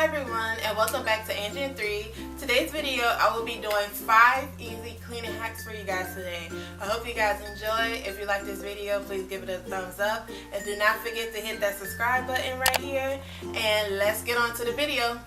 Hi everyone, and welcome back to Engine 3. Today's video I will be doing 5 easy cleaning hacks for you guys today. I hope you guys enjoy. If you like this video, please give it a thumbs up and do not forget to hit that subscribe button right here, and let's get on to the video.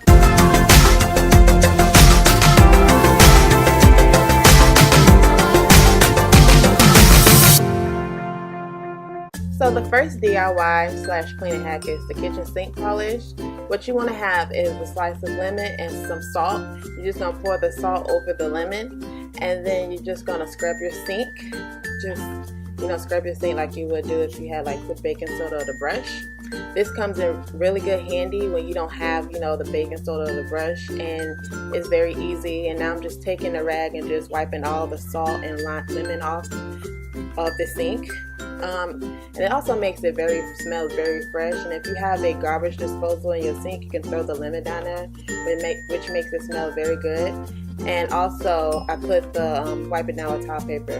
So the first DIY / cleaning hack is the kitchen sink polish. What you want to have is a slice of lemon and some salt. You're just going to pour the salt over the lemon, and then you're just going to scrub your sink. Just, scrub your sink like you would do if you had like the baking soda or the brush. This comes in really good handy when you don't have, the baking soda or the brush, and it's very easy. And now I'm just taking a rag and just wiping all the salt and lemon off of the sink. And it also makes it smells very fresh. And if you have a garbage disposal in your sink, you can throw the lemon down there, which makes it smell very good. And also, I put the wipe it down with towel paper.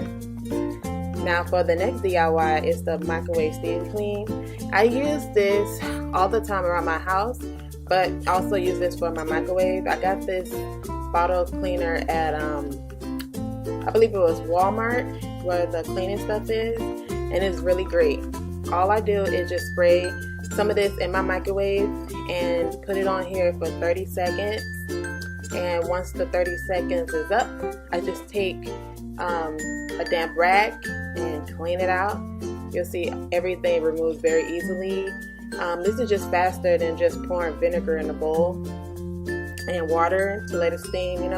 Now for the next DIY is the microwave steam clean. I use this all the time around my house, but also use this for my microwave. I got this bottle cleaner at I believe it was Walmart, where the cleaning stuff is. And it's really great. All I do is just spray some of this in my microwave and put it on here for 30 seconds. And once the 30 seconds is up, I just take a damp rag and clean it out. You'll see everything removes very easily. This is just faster than just pouring vinegar in a bowl and water to let it steam.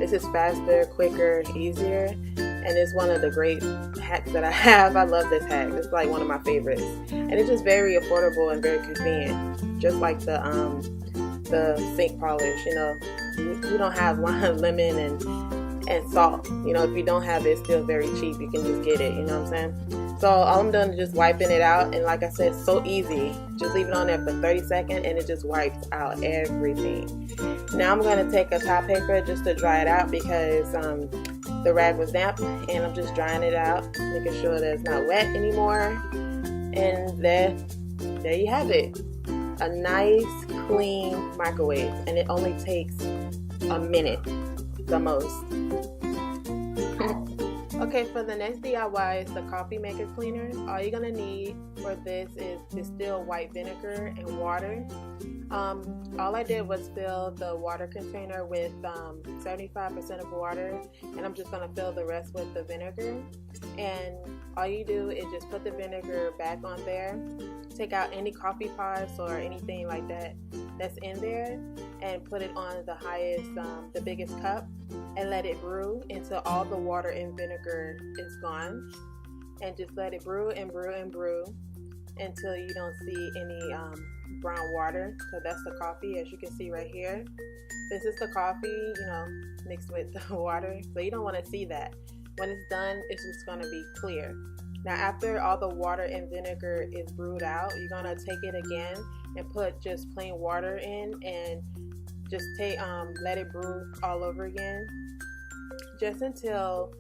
This is faster, quicker, easier, and it's one of the great hacks that I have. I love this hack. It's like one of my favorites, and it's just very affordable and very convenient, just like the sink polish. You don't have lemon and salt. If you don't have it, it's still very cheap. You can just get it. You know what I'm saying? So all I'm doing is just wiping it out, and like I said, it's so easy. Just leave it on there for 30 seconds and it just wipes out everything. Now I'm going to take a towel paper just to dry it out, because the rag was damp, and I'm just drying it out, making sure that it's not wet anymore. And there you have it. A nice clean microwave, and it only takes a minute the most. Okay, for the next DIY is the coffee maker cleaner. All you're gonna need for this is distilled white vinegar and water. All I did was fill the water container with 75% of water, and I'm just gonna fill the rest with the vinegar. And all you do is just put the vinegar back on there, take out any coffee pods or anything like that that's in there, and put it on the highest, the biggest cup, and let it brew until all the water and vinegar is gone. And just let it brew and brew and brew until you don't see any brown water. So that's the coffee, as you can see right here. This is the coffee, mixed with the water. So you don't want to see that. When it's done, it's just going to be clear. Now after all the water and vinegar is brewed out, you're going to take it again and put just plain water in, and just let it brew all over again, just until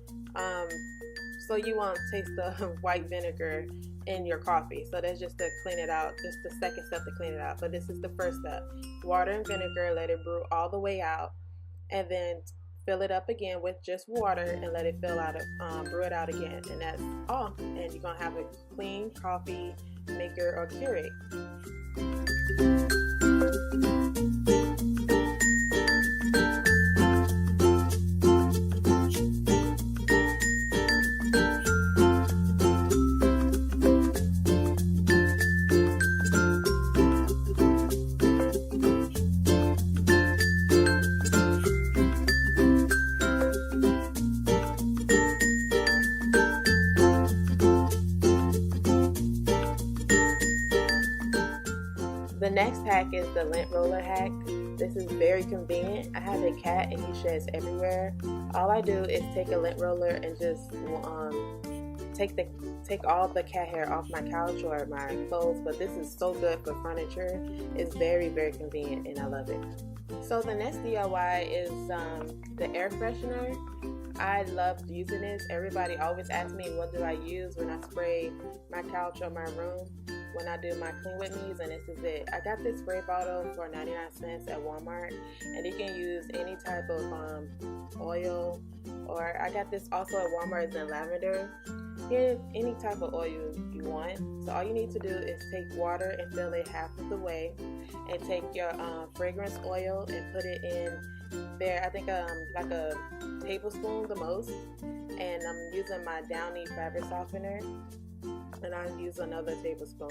so you won't taste the white vinegar in your coffee. So that's just to clean it out, just the second step to clean it out. But this is the first step. Water and vinegar, let it brew all the way out, and then fill it up again with just water and let it brew it out again. And that's all. And you're gonna have a clean coffee maker or Keurig. The next hack is the Lint Roller hack. This is very convenient. I have a cat and he sheds everywhere. All I do is take a lint roller and just take all the cat hair off my couch or my clothes. But this is so good for furniture. It's very, very convenient, and I love it. So the next DIY is the air freshener. I love using this. Everybody always asks me what do I use when I spray my couch or my room. when I do my clean with me's, and this is it. I got this spray bottle for 99 cents at Walmart, and you can use any type of oil, or I got this also at Walmart. It's in lavender. Get any type of oil you want. So all you need to do is take water and fill it half of the way, and take your fragrance oil and put it in there. I think like a tablespoon the most, and I'm using my Downy fabric softener, and I use another tablespoon,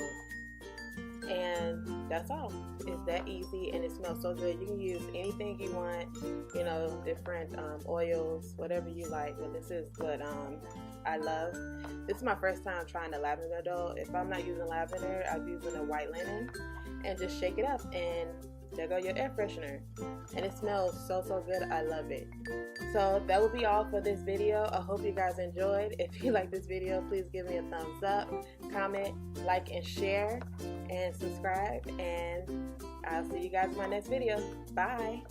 and that's all. It's that easy, and it smells so good. You can use anything you want, you know, different oils, whatever you like, but this is what I love. This is my first time trying the lavender though. If I'm not using lavender, I'm using a white linen, and just shake it up, and there go your air freshener, and it smells so good. I love it. So that will be all for this video. I hope you guys enjoyed. If you like this video, please give me a thumbs up, comment, like, and share, and subscribe, and I'll see you guys in my next video. Bye.